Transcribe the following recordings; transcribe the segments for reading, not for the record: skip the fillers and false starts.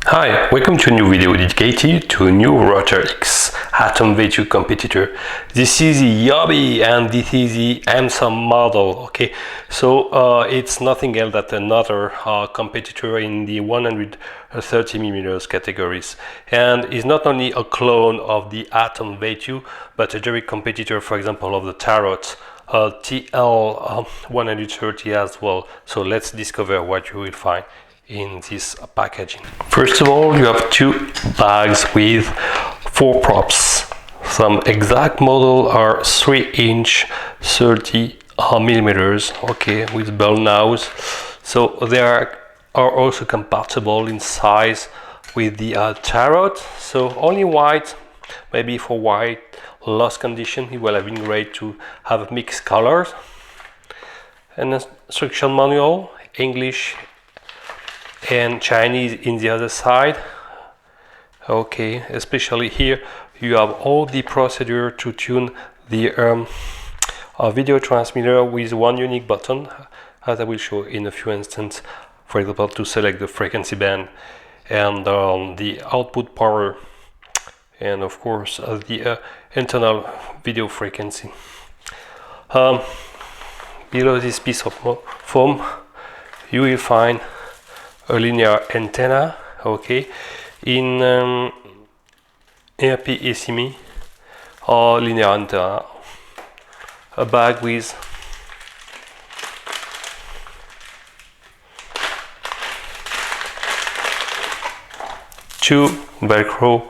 Hi, welcome to a new video dedicated to a new Router X Atom V2 competitor. This is the Youbi and this is the M-Some model. Okay, so it's nothing else than another competitor in the 130mm categories, and is not only a clone of the Atom V2 but a direct competitor, for example, of the Tarot TL130 as well. So let's discover what you will find in this packaging. First of all, you have two bags with 4 props. Some exact model are 3" 30mm, okay, with bell nose. So they are also compatible in size with the Tarot. So only white, maybe for white lost condition, it would have been great to have mixed colors. An instruction manual, English and Chinese in the other side. Okay, especially here you have all the procedure to tune the video transmitter with one unique button, as I will show in a few instances. For example, to select the frequency band and the output power, and of course the internal video frequency. Below this piece of foam you will find a linear antenna, okay, in APSME or linear antenna, a bag with two Velcro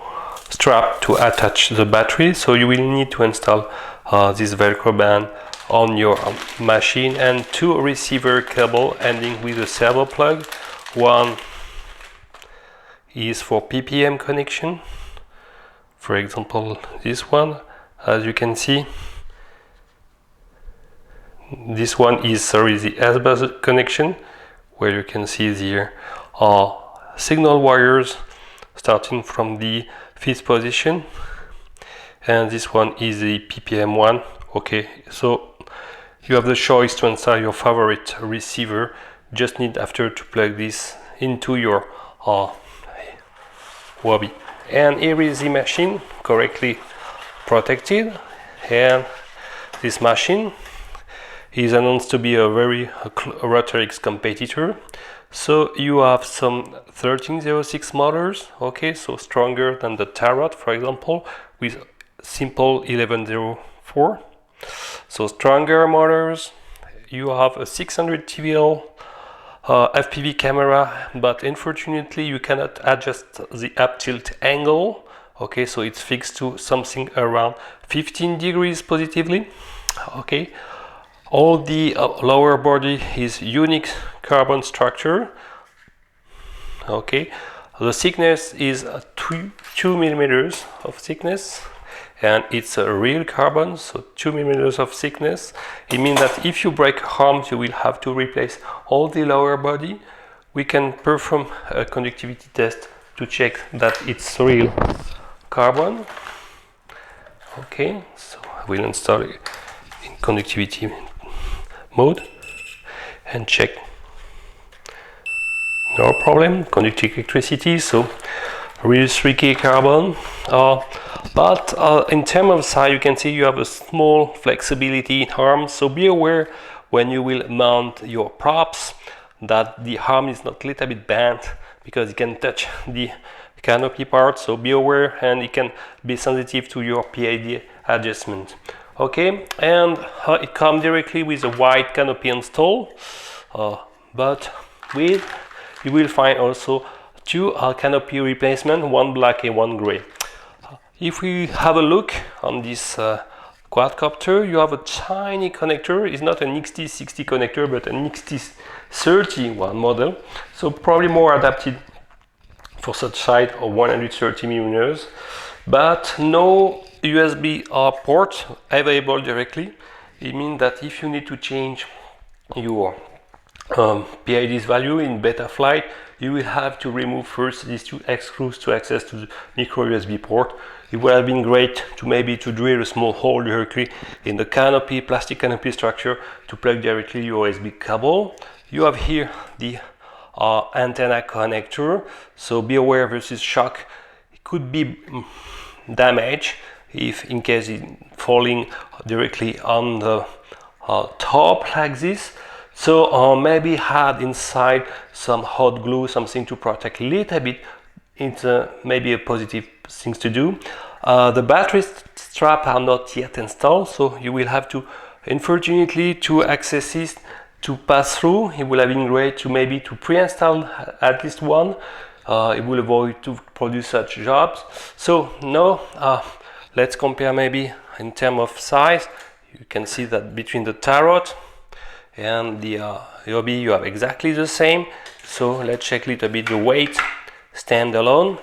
strap to attach the battery. So you will need to install this Velcro band on your machine, and 2 receiver cable ending with a servo plug. One is for PPM connection, for example this one, as you can see. This one is the S-bus connection, where you can see the signal wires starting from the 5th position, and this one is the PPM one. Okay, so you have the choice to install your favorite receiver. Just need after to plug this into your Youbi. And here is the machine correctly protected, and this machine is announced to be a very Router X competitor. So you have some 1306 motors, okay, so stronger than the Tarot, for example, with simple 1104. So stronger motors. You have a 600 TVL FPV camera, but unfortunately you cannot adjust the up tilt angle. Okay, so it's fixed to something around 15 degrees positively. Okay, all the lower body is unique carbon structure. Okay, the thickness is 2 millimeters of thickness, and it's a real carbon, so 2 millimeters of thickness. It means that if you break arms, you will have to replace all the lower body. We can perform a conductivity test to check that it's real carbon. Okay, so I will install it in conductivity mode and check. No problem, conducting electricity, so real 3K carbon. But in terms of size, you can see you have a small flexibility in arms, so be aware when you will mount your props that the arm is not a little bit bent, because it can touch the canopy part, so be aware, and it can be sensitive to your PID adjustment. Okay, and it comes directly with a white canopy install, but with you will find also 2 canopy replacement, one black and one gray. If we have a look on this quadcopter, you have a tiny connector. It's not an XT60 connector, but an XT30 model, so probably more adapted for such size of 130mm, but no USB port available directly. It means that if you need to change your PID's value in beta flight, you will have to remove first these 2 screws to access to the micro USB port. It would have been great to maybe to drill a small hole directly in the canopy, plastic canopy structure, to plug directly your USB cable. You have here the antenna connector. So be aware versus shock. It could be damaged if in case it's falling directly on the top like this. So maybe add inside some hot glue, something to protect a little bit. It's maybe a positive thing to do. The battery strap are not yet installed, so you will have to, unfortunately, to access it, to pass through. It will have been great to maybe to pre-install at least one. It will avoid to produce such jobs. So now let's compare maybe in terms of size. You can see that between the Tarot and the Youbi you have exactly the same. So let's check a little bit the weight standalone.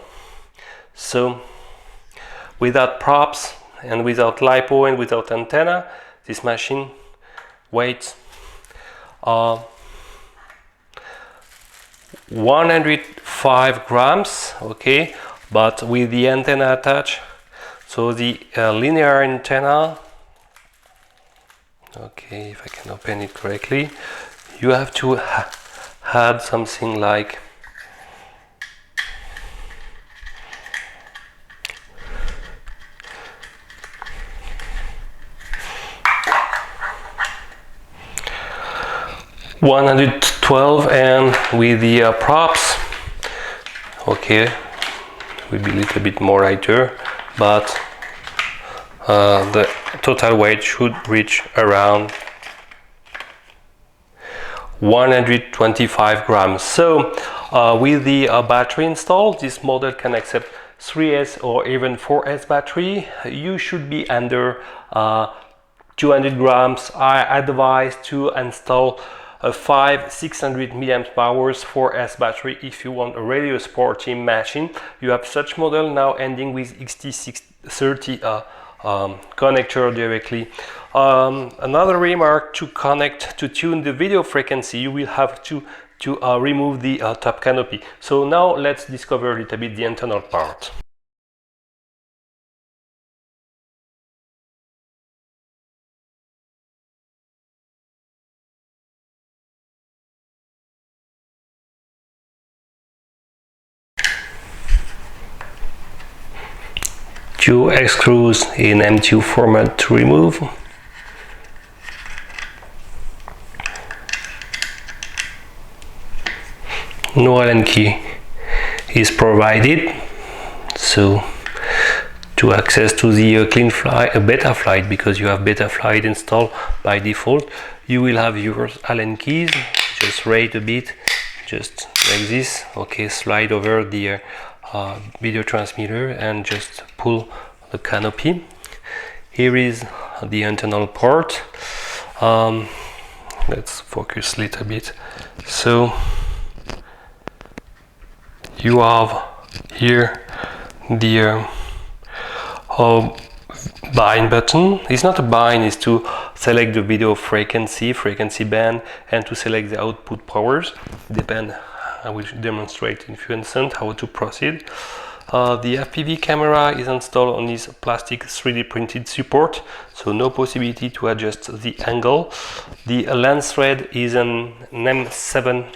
So without props and without LiPo and without antenna, this machine weighs 105 grams, okay, but with the antenna attached, so the linear antenna, okay, if I can open it correctly, you have to add something like 112, and with the props, okay, will be a little bit more lighter, but the total weight should reach around 125 grams. So with the battery installed, this model can accept 3S or even 4S battery. You should be under 200 grams. I advise to install a 500-600 milliamp hours 4S battery if you want a really sporty machine. You have such model now ending with XT-630 connector directly. Another remark: to connect, to tune the video frequency, you will have to remove the top canopy. So now let's discover a little bit the internal part. Two X screws in M2 format to remove. No Allen key is provided, so to access to the clean flight, Betaflight, because you have Betaflight installed by default, you will have your Allen keys. Just rate a bit, just like this. Okay, slide over the video transmitter and just pull the canopy. Here is the internal port. Let's focus a little bit. So you have here the bind button. It's not a bind, it's to select the video frequency band, and to select the output powers. Depend, I will demonstrate in a few instants how to proceed. The FPV camera is installed on this plastic 3D printed support, so no possibility to adjust the angle. The lens thread is an M7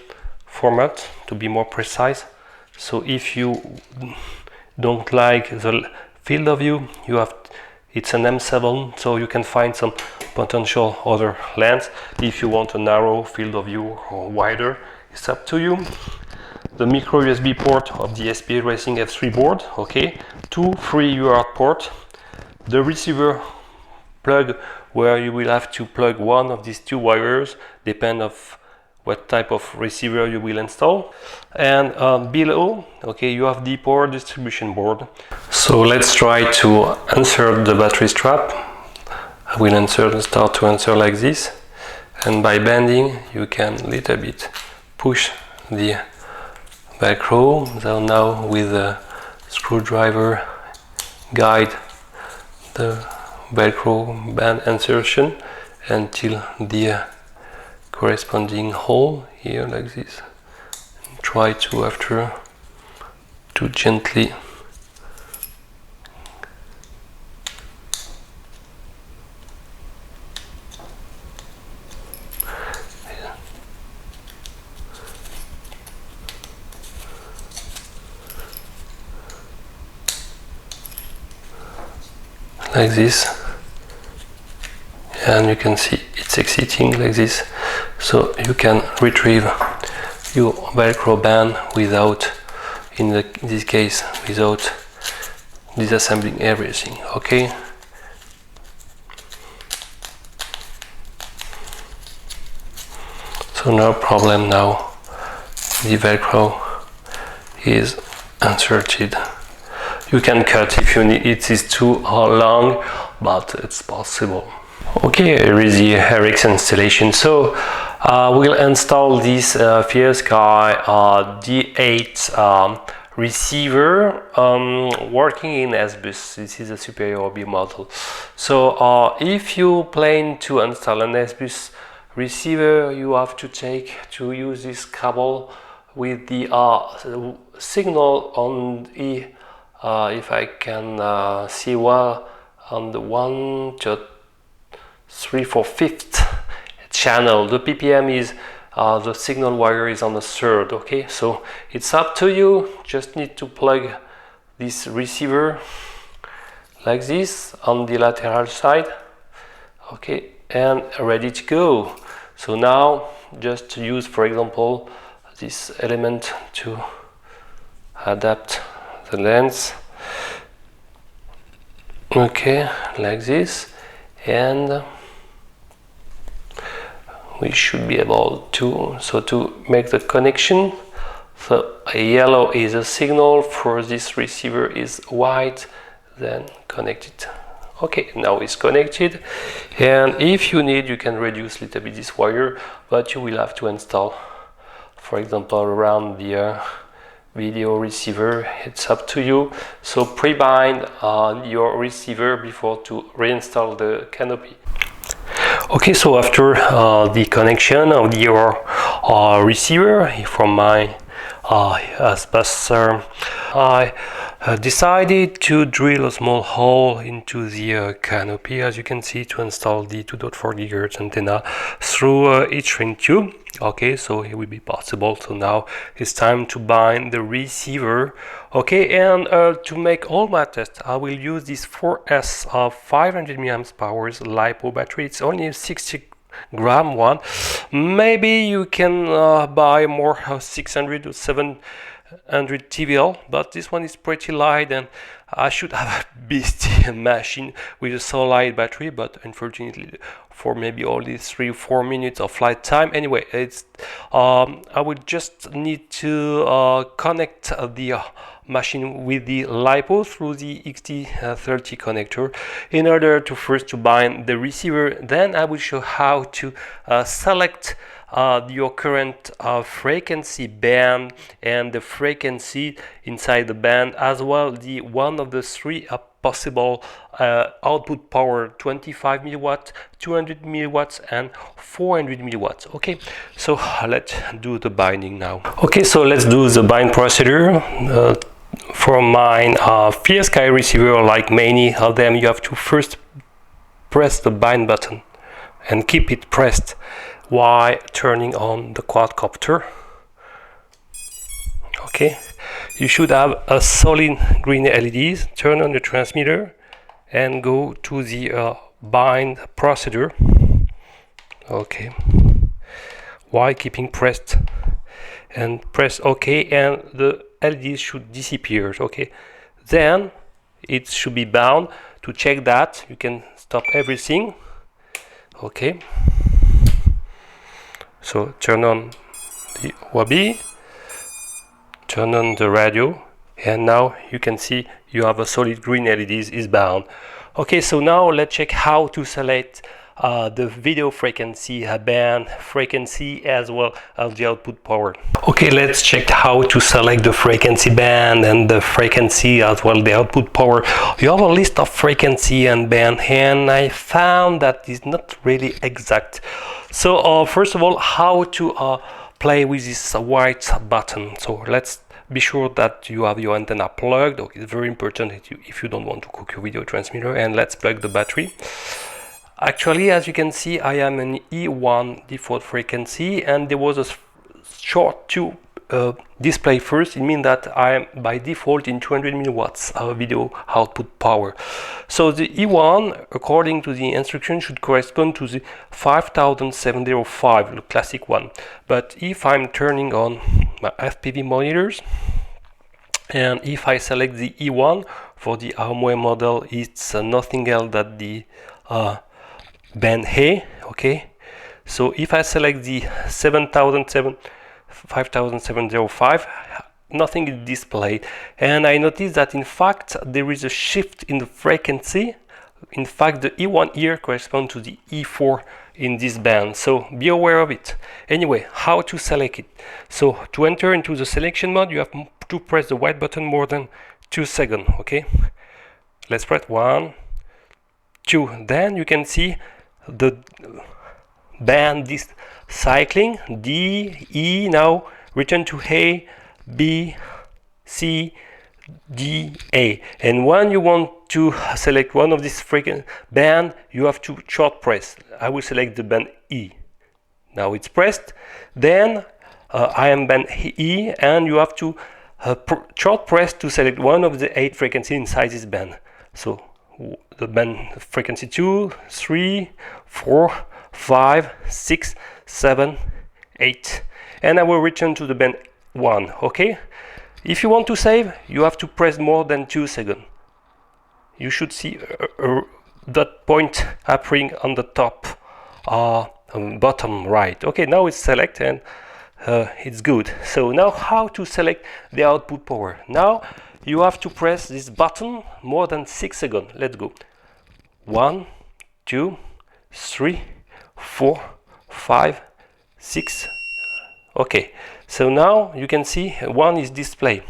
format, to be more precise. So if you don't like the field of view, you have, it's an M7, so you can find some potential other lens. If you want a narrow field of view or wider, it's up to you. The micro USB port of the SPA Racing F3 board, okay, 2 free UART port. The receiver plug, where you will have to plug one of these two wires, depend of what type of receiver you will install. And below, okay, you have the power distribution board. So let's try to insert the battery strap. I will start to insert like this, and by bending you can little bit push the Velcro. So now with a screwdriver guide the Velcro band insertion until the corresponding hole here like this. Try to after to gently like this, and you can see it's exiting like this, so you can retrieve your Velcro band without, in this case, without disassembling everything. Okay, so no problem now, the Velcro is inserted. You can cut if you need, it is too long, but it's possible. Okay, here is the RX installation. So we'll install this FierceSky D8 receiver working in S-Bus. This is a superior OB model. So if you plan to install an S-Bus receiver, you have to use this cable with the signal on the if I can see well, on the 1, 2, 3, 4, 5th channel. The ppm is the signal wire is on the 3rd. Okay, so it's up to you. Just need to plug this receiver like this on the lateral side. Okay, and ready to go. So now just use, for example, this element to adapt the lens. Okay, like this, and we should be able to make the connection. So yellow is a signal for this receiver, is white, then connected. Okay, now it's connected, and if you need, you can reduce a little bit this wire, but you will have to install, for example, around the video receiver. It's up to you. So pre-bind your receiver before to reinstall the canopy. Okay, so after the connection of your receiver from my S-Bus, I decided to drill a small hole into the canopy, as you can see, to install the 2.4 GHz antenna through each ring tube. Okay, so it will be possible. So now it's time to bind the receiver. Okay, and to make all my tests, I will use this 4S 500 mAh LiPo battery. It's only a 60-gram one. Maybe you can buy more 600 or 700 TVL, but this one is pretty light, and I should have a beastie machine with a solid battery, but unfortunately for maybe only 3 or 4 minutes of flight time. Anyway, it's I would just need to connect the machine with the LiPo through the XT30 connector in order to first bind the receiver. Then I will show how to select your current frequency band and the frequency inside the band, as well the one of the three possible output power: 25 milliwatts, 200 milliwatts, and 400 milliwatts. Okay, so let's do the binding now. Okay, so let's do the bind procedure. For mine FierceSky receiver, like many of them, you have to first press the bind button and keep it pressed while turning on the quadcopter. Okay, you should have a solid green LEDs. Turn on the transmitter and go to the bind procedure. Okay, while keeping pressed, and press OK, and the LEDs should disappear. Okay, then it should be bound. To check that, you can stop everything. Okay, so turn on the Youbi, turn on the radio, and now you can see you have a solid green LEDs is bound. Okay, so now let's check how to select the video frequency band frequency as well as the output power. Okay, let's check how to select the frequency band and the frequency as well the output power. You have a list of frequency and band, and I found that is not really exact. So first of all, how to play with this white button. So let's be sure that you have your antenna plugged. Okay, it's very important if you don't want to cook your video transmitter. And let's plug the battery. Actually, as you can see, I am an E1 default frequency, and there was a short tube display first, it means that I am by default in 200 milliwatts video output power. So the E1, according to the instruction, should correspond to the 5705, the classic one. But if I'm turning on my FPV monitors, and if I select the E1 for the hardware model, it's nothing else than the band A, okay? So if I select the 5705, nothing is displayed, and I notice that in fact there is a shift in the frequency. In fact, the E1 here corresponds to the E4 in this band, so be aware of it. Anyway, how to select it? So to enter into the selection mode, you have to press the white button more than 2 seconds, okay? Let's press 1, 2, then you can see the band this cycling D, E, now return to A, B, C, D, A. And when you want to select one of these frequency band, you have to short press. I will select the band E. Now it's pressed. Then I am band E, and you have to short press to select one of the 8 frequencies inside this band. So the band frequency 2, 3, 4, 5, 6, 7, 8, and I will return to the band 1, okay? If you want to save, you have to press more than 2 seconds. You should see that point appearing on the top bottom right. Okay, now it's select, and it's good. So now how to select the output power? Now you have to press this button more than 6 seconds. Let's go. 1, 2, 3, 4, 5, 6. Okay, so now you can see 1 is displayed.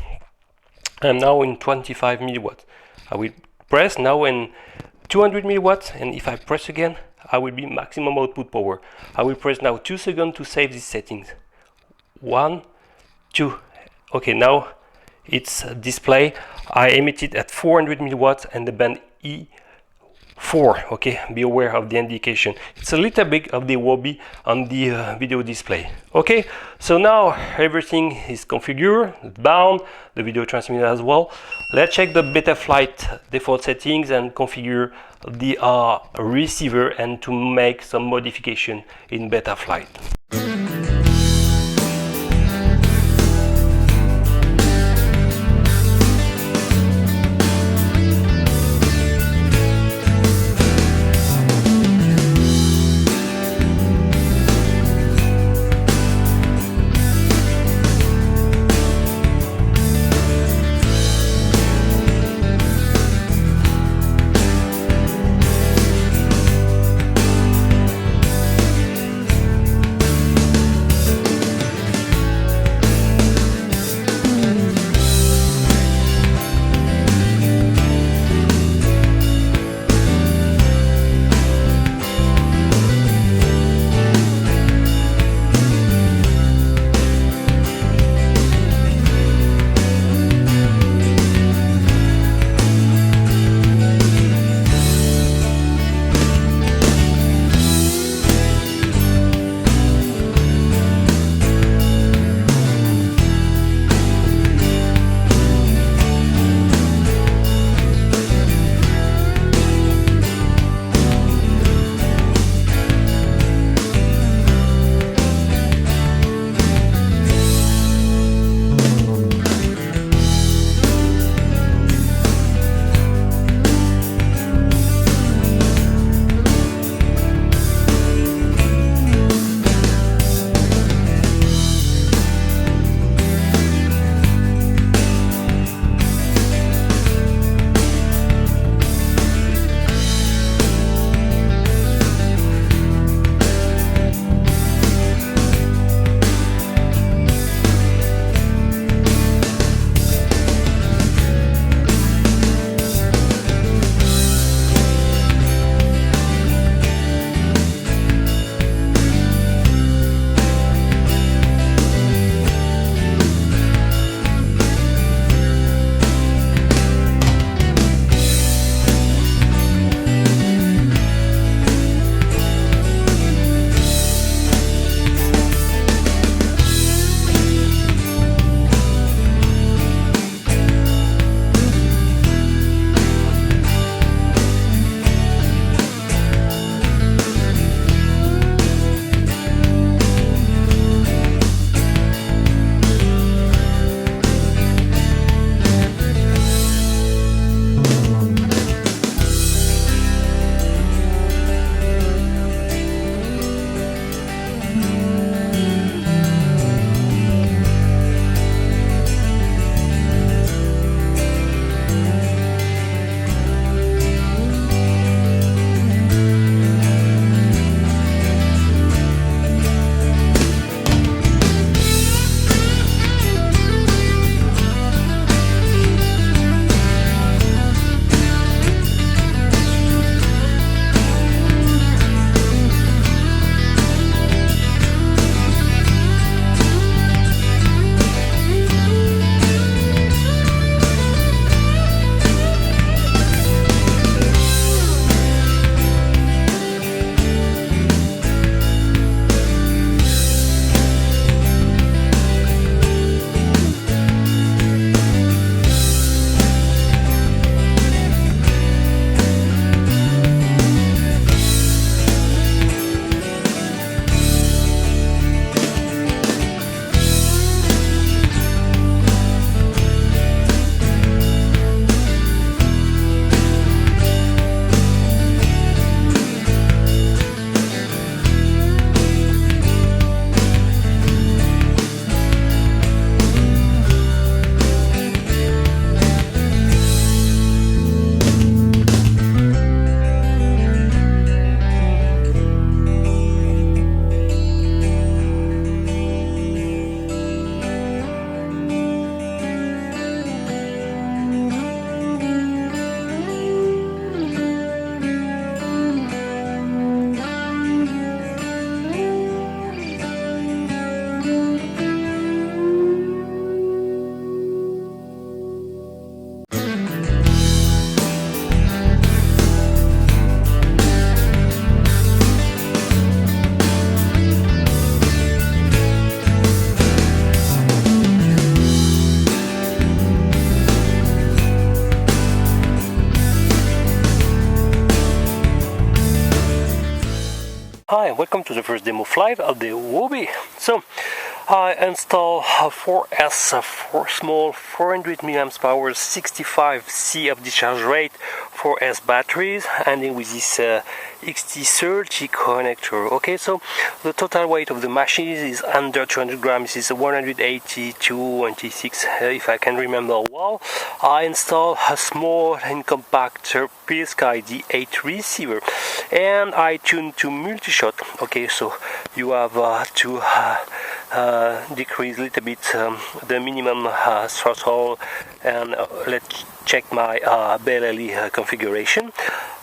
I'm now in 25 milliwatts. I will press now in 200 milliwatts, and if I press again, I will be maximum output power. I will press now 2 seconds to save these settings. 1, 2. Okay, now it's display. I emitted at 400 milliwatts and the band E4. Okay, be aware of the indication. It's a little bit of the wobby on the video display. Okay, so now everything is configured, bound, the video transmitter as well. Let's check the Betaflight default settings and configure the receiver, and to make some modification in Betaflight. Hi, welcome to the first demo flight of the Youbi. So, I install 4S 4 small 400 mAh 65 C of discharge rate 4S batteries, ending with this XT30 connector. Okay, so the total weight of the machine is under 200 grams. It's 182.26 if I can remember well. I install a small and compact PSK D8 receiver, and I tune to multi-shot. Okay, so you have to decrease a little bit the minimum throttle, and let's check my BLE configuration.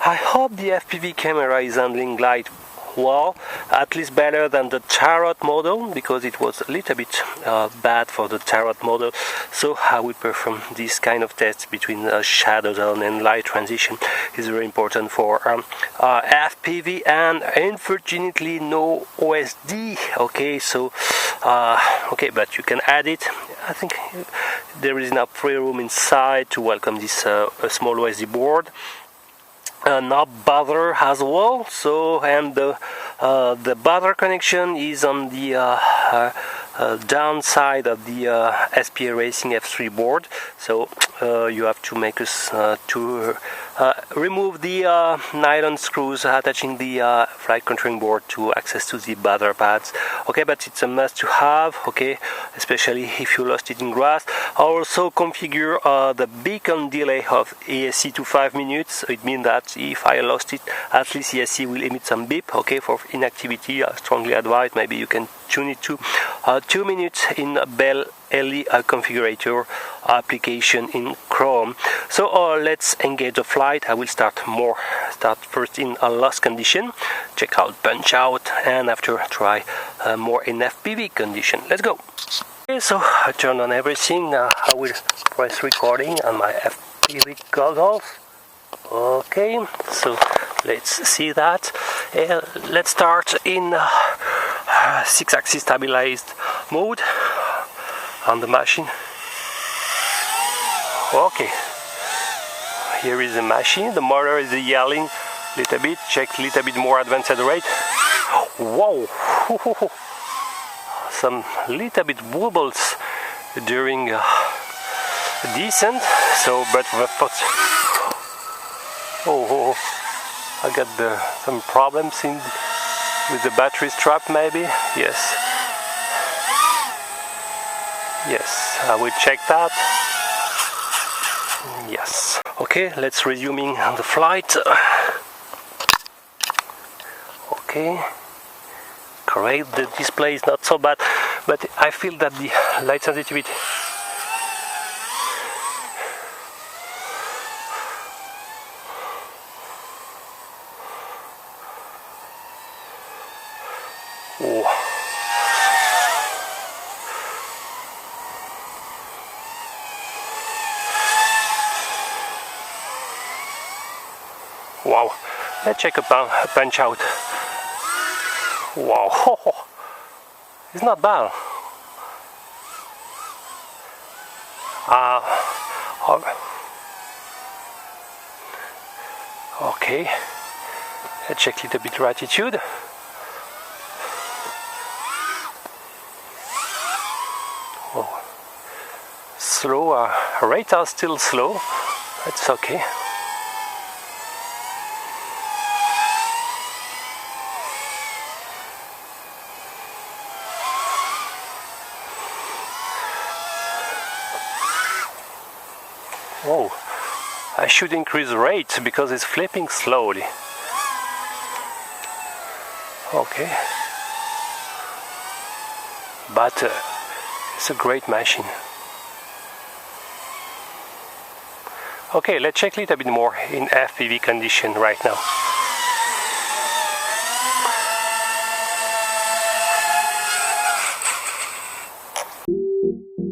I hope the FPV camera is handling light well, at least better than the Tarot model, because it was a little bit bad for the Tarot model. So I will perform this kind of test between shadow zone and light transition. It's very important for FPV, and unfortunately no OSD. Okay, so okay, but you can add it. I think there is enough free room inside to welcome this small OSD board. Not bother as well, so, and the bother connection is on the downside of the SPA Racing F3 board, so you have to make us to remove the nylon screws attaching the flight controlling board to access to the bother pads. Okay, but it's a must to have, okay, especially if you lost it in grass. Also configure the beacon delay of ESC to 5 minutes. It means that if I lost it, at least ESC will emit some beep. Okay, for inactivity, I strongly advise maybe you can tune it to 2 minutes in BLE configurator application in Chrome. So let's engage the flight. I will start first in a lost condition, check out punch out, and after try more in FPV condition. Let's go. Okay, so I turn on everything. I will press recording on my FPV goggles. Okay, so let's see that. Let's start in 6-axis stabilized mode on the machine. Okay, here is the machine. The motor is yelling a little bit. Check a little bit more advanced rate. Wow, some little bit wobbles during descent. So, but oh, I got some problems with the battery strap, maybe. Yes, I will check that. Yes. Okay, let's resuming the flight. Okay, great. The display is not so bad, but I feel that the light sensitivity. Oh. Wow, let's check a punch out. Wow, it's not bad. Okay, let's check a little bit attitude. Oh. Slow, rates are still slow. That's okay. Oh, I should increase the rate because it's flipping slowly. Okay, but it's a great machine. Okay, let's check a little bit more in FPV condition right now. you.